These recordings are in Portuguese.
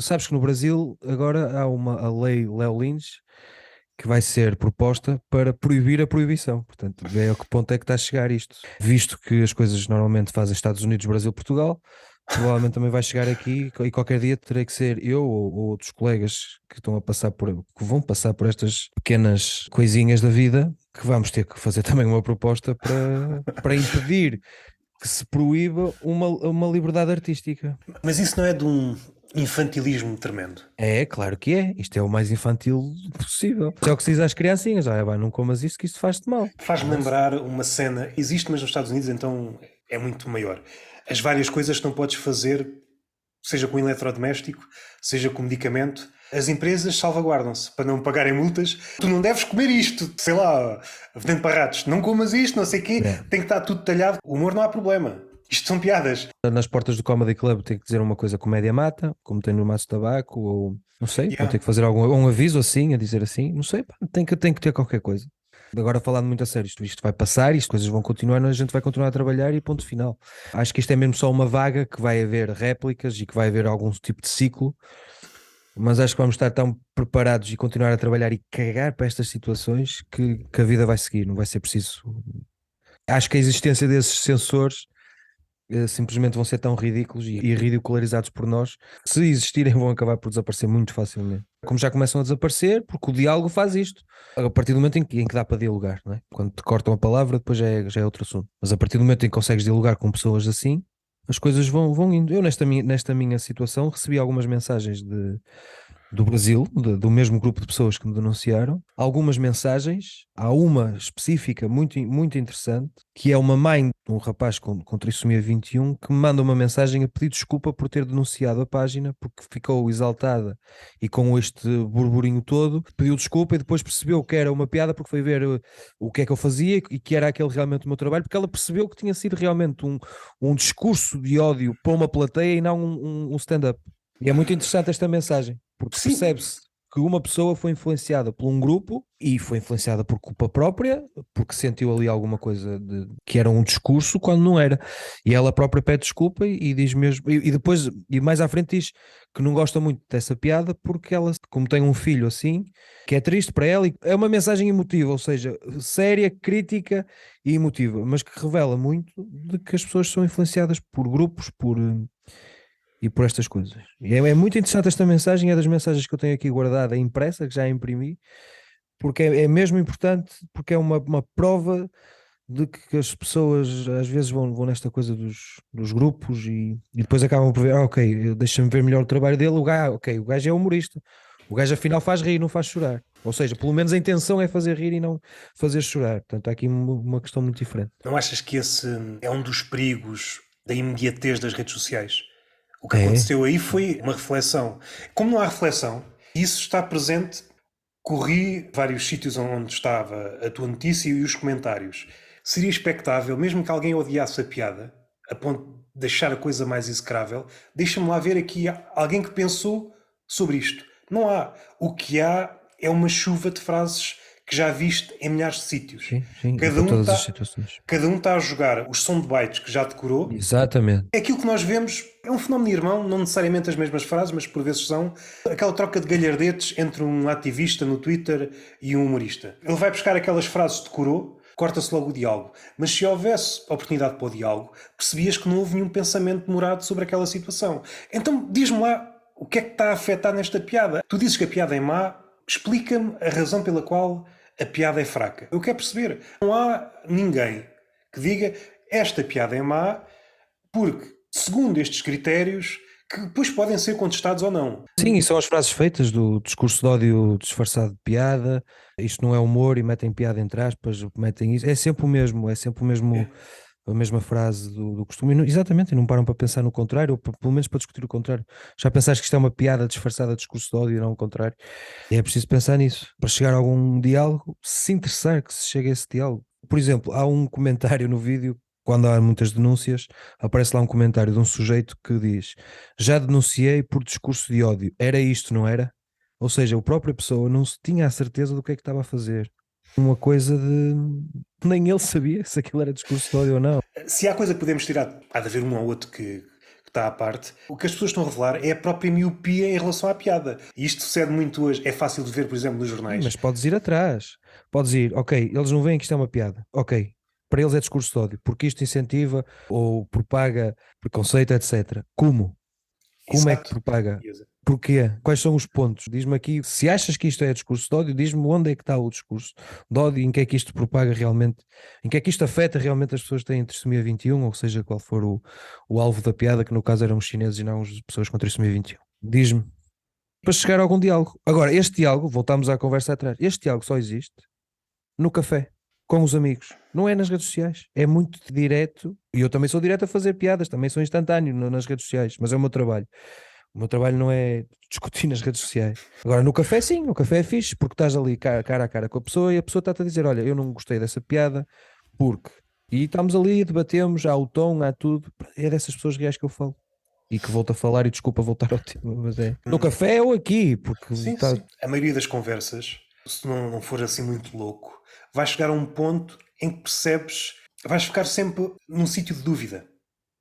Sabes que no Brasil agora há a lei Léo Lins que vai ser proposta para proibir a proibição. Portanto, vê a que ponto é que está a chegar isto. Visto que as coisas normalmente fazem Estados Unidos, Brasil, Portugal, provavelmente também vai chegar aqui e qualquer dia terei que ser eu ou outros colegas que estão a passar que vão passar por estas pequenas coisinhas da vida, que vamos ter que fazer também uma proposta para impedir que se proíba uma liberdade artística. Mas isso não é de um infantilismo tremendo? É, claro que é. Isto é o mais infantil possível. Isso é o que se diz às criancinhas. Ah, vai, não comas isso que isto faz-te mal. Faz-me Não é? lembrar uma cena, existe, mas nos Estados Unidos então é muito maior. As várias coisas que não podes fazer, seja com eletrodoméstico, seja com medicamento, as empresas salvaguardam-se para não pagarem multas. Tu não deves comer isto, sei lá, veneno para ratos, não comas isto, não sei o quê, É. tem que estar tudo detalhado. O humor não há problema. Isto são piadas. Nas portas do Comedy Club tem que dizer uma coisa comédia mata, como tem no Maço de Tabaco, ou não sei, vão Yeah. ter que fazer um aviso assim, a dizer assim, não sei, pá, tem que ter qualquer coisa. Agora falando muito a sério, isto vai passar, isto coisas vão continuar, a gente vai continuar a trabalhar e ponto final. Acho que isto é mesmo só uma vaga que vai haver réplicas e que vai haver algum tipo de ciclo, mas acho que vamos estar tão preparados e continuar a trabalhar e cagar para estas situações que a vida vai seguir, não vai ser preciso. Acho que a existência desses sensores simplesmente vão ser tão ridículos e ridicularizados por nós, que se existirem vão acabar por desaparecer muito facilmente. Como já começam a desaparecer, porque o diálogo faz isto. A partir do momento em que dá para dialogar, não é? Quando te cortam a palavra, depois já é outro assunto. Mas a partir do momento em que consegues dialogar com pessoas assim, as coisas vão indo. Eu, nesta minha situação, recebi algumas mensagens do Brasil, do mesmo grupo de pessoas que me denunciaram, algumas mensagens. Há uma específica muito, muito interessante, que é uma mãe de um rapaz com trissomia 21 que me manda uma mensagem a pedir desculpa por ter denunciado a página, porque ficou exaltada e com este burburinho todo, pediu desculpa e depois percebeu que era uma piada porque foi ver o que é que eu fazia e que era aquele realmente o meu trabalho, porque ela percebeu que tinha sido realmente um discurso de ódio para uma plateia e não um stand-up. E é muito interessante esta mensagem, porque Sim, percebe-se que uma pessoa foi influenciada por um grupo e foi influenciada por culpa própria, porque sentiu ali alguma coisa que era um discurso quando não era. E ela própria pede desculpa e diz mesmo, e depois, e mais à frente diz que não gosta muito dessa piada porque ela, como tem um filho assim, que é triste para ela, e é uma mensagem emotiva, ou seja, séria, crítica e emotiva, mas que revela muito de que as pessoas são influenciadas por grupos, e por estas coisas. E é muito interessante esta mensagem, é das mensagens que eu tenho aqui guardada, impressa, que já imprimi, porque é mesmo importante, porque é uma prova de que as pessoas às vezes vão nesta coisa dos grupos e depois acabam por ver, ok, deixa-me ver melhor o trabalho dele, ok, o gajo é humorista, o gajo afinal faz rir, não faz chorar. Ou seja, pelo menos a intenção é fazer rir e não fazer chorar. Portanto, há aqui uma questão muito diferente. não achas que esse é um dos perigos da imediatez das redes sociais? O que É, aconteceu aí foi uma reflexão. Como não há reflexão, isso está presente. Corri vários sítios onde estava a tua notícia e os comentários. Seria expectável, mesmo que alguém odiasse a piada, a ponto de deixar a coisa mais execrável, deixa-me lá ver aqui alguém que pensou sobre isto. Não há. O que há é uma chuva de frases que já viste em milhares de sítios. sim, sim, e Cada para um todas as está, situações. cada um está a jogar os soundbites que já decorou. Exatamente. É aquilo que nós vemos, é um fenómeno irmão, não necessariamente as mesmas frases, mas por vezes são aquela troca de galhardetes entre um ativista no Twitter e um humorista. Ele vai buscar aquelas frases que decorou, corta-se logo o diálogo. Mas se houvesse oportunidade para o diálogo, percebias que não houve nenhum pensamento demorado sobre aquela situação. Então diz-me lá o que é que está a afetar nesta piada. Tu dizes que a piada é má, explica-me a razão pela qual a piada é fraca. Eu quero perceber. Não há ninguém que diga esta piada é má porque, segundo estes critérios, que depois podem ser contestados ou não. Sim, e são as frases feitas do discurso de ódio disfarçado de piada, isto não é humor e metem piada entre aspas, metem isso, é sempre o mesmo, a mesma frase do costume, exatamente, e não param para pensar no contrário, ou pelo menos para discutir o contrário. Já pensaste que isto é uma piada disfarçada de discurso de ódio e não o contrário? E é preciso pensar nisso, para chegar a algum diálogo, se interessar que se chegue a esse diálogo. Por exemplo, há um comentário no vídeo, quando há muitas denúncias, aparece lá um comentário de um sujeito que diz: já denunciei por discurso de ódio, era isto, não era? Ou seja, a própria pessoa não se tinha a certeza do que é que estava a fazer. Uma coisa de. Nem ele sabia se aquilo era discurso de ódio ou não. Se há coisa que podemos tirar, há de haver um ou outro que está à parte, o que as pessoas estão a revelar é a própria miopia em relação à piada. E isto sucede muito hoje. É fácil de ver, por exemplo, nos jornais. Mas podes ir atrás. Podes ir, ok, eles não veem que isto é uma piada. Ok, para eles é discurso de ódio, porque isto incentiva ou propaga preconceito, etc. Como? Como é que Exato. propaga? Porquê? Quais são os pontos? Diz-me aqui, se achas que isto é discurso de ódio, diz-me onde é que está o discurso de ódio, em que é que isto propaga realmente, em que é que isto afeta realmente as pessoas que têm trissomia 21, ou seja, qual for o alvo da piada, que no caso eram os chineses e não as pessoas com trissomia 21. Diz-me, para chegar a algum diálogo. Agora, este diálogo, voltamos à conversa atrás, este diálogo só existe no café, com os amigos. Não é nas redes sociais. É muito direto, e eu também sou direto a fazer piadas, também sou instantâneo nas redes sociais, mas é o meu trabalho. O meu trabalho não é discutir nas redes sociais. Agora, no café, sim, no café é fixe, porque estás ali cara a cara com a pessoa e a pessoa está-te a dizer: olha, eu não gostei dessa piada, porque. E estamos ali, debatemos, há o tom, há tudo. É dessas pessoas reais que eu falo. E que volto a falar, e desculpa voltar ao tema, mas é. No café ou aqui, porque. Sim, sim. A maioria das conversas, se não for assim muito louco, vais chegar a um ponto em que percebes, vais ficar sempre num sítio de dúvida.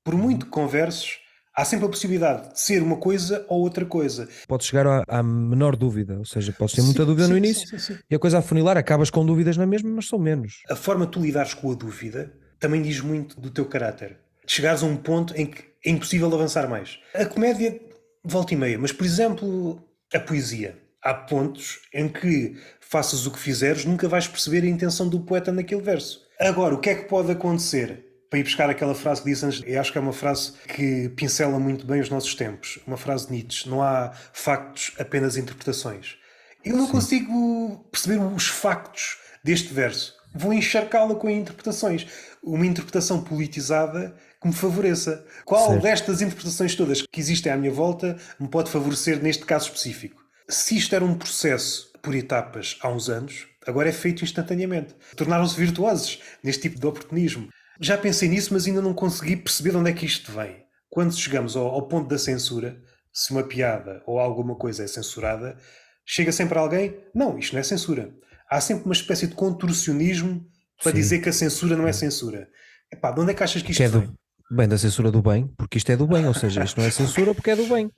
Por muito que converses, há sempre a possibilidade de ser uma coisa ou outra coisa. Podes chegar à menor dúvida, ou seja, podes ter muita dúvida no início Sim. e a coisa a funilar, acabas com dúvidas na mesma, mas são menos. A forma de tu lidares com a dúvida também diz muito do teu caráter. Chegares a um ponto em que é impossível avançar mais. A comédia, volta e meia, mas por exemplo, a poesia. Há pontos em que, faças o que fizeres, nunca vais perceber a intenção do poeta naquele verso. Agora, o que é que pode acontecer? Para ir buscar aquela frase que disse antes, eu acho que é uma frase que pincela muito bem os nossos tempos. Uma frase de Nietzsche: não há factos, apenas interpretações. Eu não consigo perceber os factos deste verso. Vou encharcá-la com interpretações. Uma interpretação politizada que me favoreça. Qual destas interpretações todas que existem à minha volta me pode favorecer neste caso específico? Se isto era um processo por etapas há uns anos, agora é feito instantaneamente. Tornaram-se virtuosos neste tipo de oportunismo. Já pensei nisso, mas ainda não consegui perceber de onde é que isto vem. Quando chegamos ao ponto da censura, se uma piada ou alguma coisa é censurada, chega sempre alguém: não, isto não é censura. Há sempre uma espécie de contorcionismo para dizer que a censura não é censura. Epá, de onde é que achas que isto vem? Bem, da censura do bem, porque isto é do bem, ou seja, isto não é censura porque é do bem.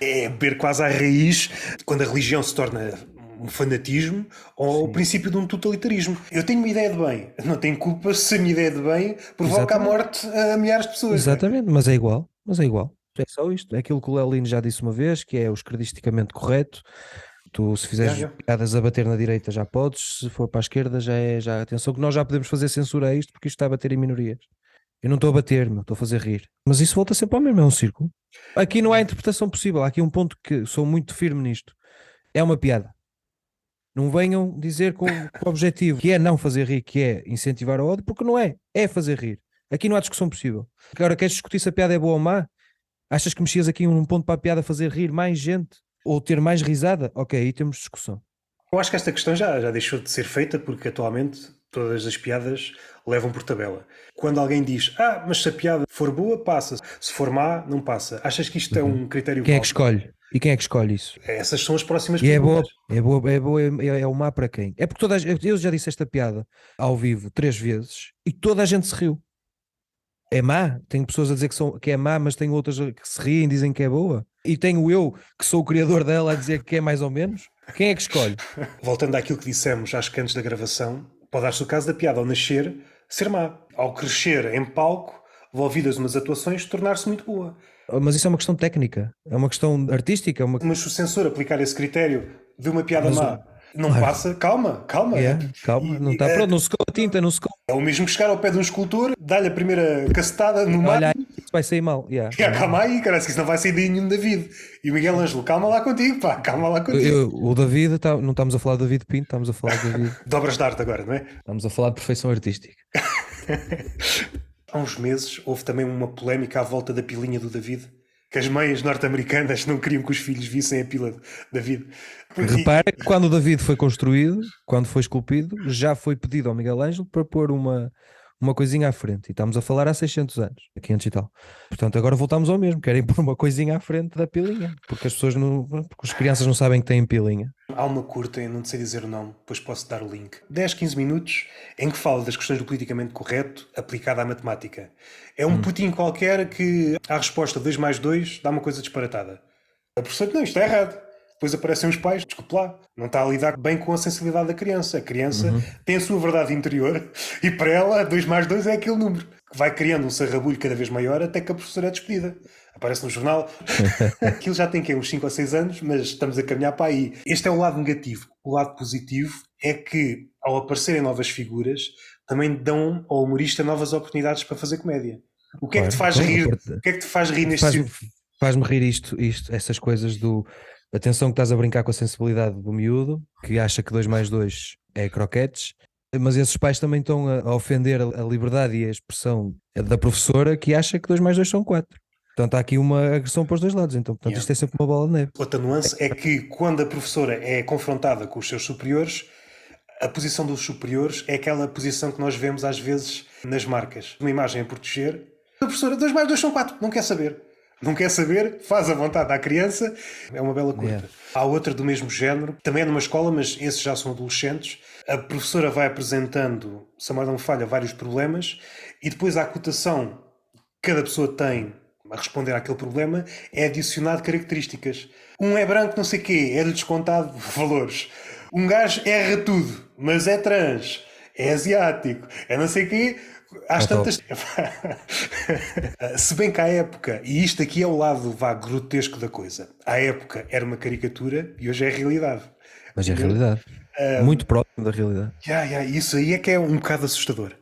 É beber quase à raiz quando a religião se torna um fanatismo ou o princípio de um totalitarismo. Eu tenho uma ideia de bem, não tenho culpa se a minha ideia de bem provoca a morte a milhares de pessoas. Exatamente, mas é igual, É só isto. É aquilo que o Leolino já disse uma vez, que é o esquerdisticamente correto. Tu, se fizeres piadas a bater na direita, já podes, se for para a esquerda, já é. Atenção que nós já podemos fazer censura a isto porque isto está a bater em minorias. Eu não estou a bater, estou a fazer rir. Mas isso volta sempre ao mesmo, é um círculo. Aqui não há interpretação possível. Há aqui um ponto que sou muito firme nisto. É uma piada. Não venham dizer com o objetivo, que é não fazer rir, que é incentivar o ódio, porque não é. É fazer rir. Aqui não há discussão possível. Agora, queres discutir se a piada é boa ou má? Achas que mexias aqui num ponto para a piada fazer rir mais gente? Ou ter mais risada? Ok, aí temos discussão. Eu acho que esta questão já deixou de ser feita porque atualmente todas as piadas levam por tabela. Quando alguém diz: mas se a piada for boa, passa. Se for má, não passa. Achas que isto é um critério Quem é válido? que escolhe? E quem é que escolhe isso? Essas são as próximas E perguntas. é boa, é o má para quem? É porque eu já disse esta piada ao vivo 3 vezes e toda a gente se riu. É má? Tenho pessoas a dizer que é má, mas tenho outras que se riem e dizem que é boa. E tenho eu, que sou o criador dela, a dizer que é mais ou menos. Quem é que escolhe? Voltando àquilo que dissemos, acho que antes da gravação, pode dar-se o caso da piada ao nascer ser má. Ao crescer em palco, envolvidas umas atuações, tornar-se muito boa. Mas isso é uma questão técnica, é uma questão artística. Mas se o censor aplicar esse critério de uma piada má, não Claro. passa, calma. Calma, não está pronto, não secou a tinta, não secou. É o mesmo que chegar ao pé de um escultor, dá-lhe a primeira cacetada no mar. Olha aí, isso vai sair mal. Calma aí, cara, que isso não vai sair de nenhum David. E o Miguel Ângelo, calma lá contigo, pá, calma lá contigo. O David, não estamos a falar de David Pinto, estamos a falar de David. Dobras de arte agora, não é? Estamos a falar de perfeição artística. Há uns meses houve também uma polémica à volta da pilinha do David, que as mães norte-americanas não queriam que os filhos vissem a pila de David. Repara que quando o David foi construído, quando foi esculpido, já foi pedido ao Miguel Ângelo para pôr uma uma coisinha à frente. E estamos a falar há 600 anos, há 500 e tal. Portanto, agora voltamos ao mesmo. Querem pôr uma coisinha à frente da pilinha. Porque as pessoas não, porque as crianças não sabem que têm pilinha. Há uma curta, eu não sei dizer o nome, depois posso dar o link. 10, 15 minutos em que fala das questões do politicamente correto aplicada à matemática. É um putinho qualquer que, à resposta 2 mais 2 dá uma coisa disparatada. A professora, não, isto está errado. Depois aparecem os pais, desculpe lá, não está a lidar bem com a sensibilidade da criança. A criança tem a sua verdade interior e para ela 2 mais 2 é aquele número. Que vai criando um sarrabulho cada vez maior até que a professora é despedida. Aparece no jornal. Aquilo já tem que uns 5 ou 6 anos, mas estamos a caminhar para aí. Este é o lado negativo. O lado positivo é que, ao aparecerem novas figuras, também dão ao humorista novas oportunidades para fazer comédia. O que é que te faz rir? O que é que te faz rir neste filme? Faz-me rir isto, essas coisas do. Atenção que estás a brincar com a sensibilidade do miúdo, que acha que 2 mais 2 é croquetes, mas esses pais também estão a ofender a liberdade e a expressão da professora, que acha que 2 mais 2 são 4. Portanto, há aqui uma agressão para os dois lados. Então, portanto, isto é sempre uma bola de neve. Outra nuance é que quando a professora é confrontada com os seus superiores, a posição dos superiores é aquela posição que nós vemos às vezes nas marcas. Uma imagem a proteger. A professora, 2 mais 2 são 4, não quer saber. Não quer saber, faz a vontade à criança. É uma bela curta. Há outra do mesmo género, também é numa escola, mas esses já são adolescentes. A professora vai apresentando, se a memória não me falha, vários problemas e depois a cotação que cada pessoa tem a responder àquele problema é adicionado características. Um é branco, não sei o quê, é-lhe descontado valores. Um gajo erra tudo, mas é trans, é asiático, é não sei o quê. Às tantas. Se bem que à época, e isto aqui é o lado grotesco da coisa, à época era uma caricatura e hoje é a realidade. Mas é a realidade. Muito próximo da realidade. Isso aí é que é um bocado assustador.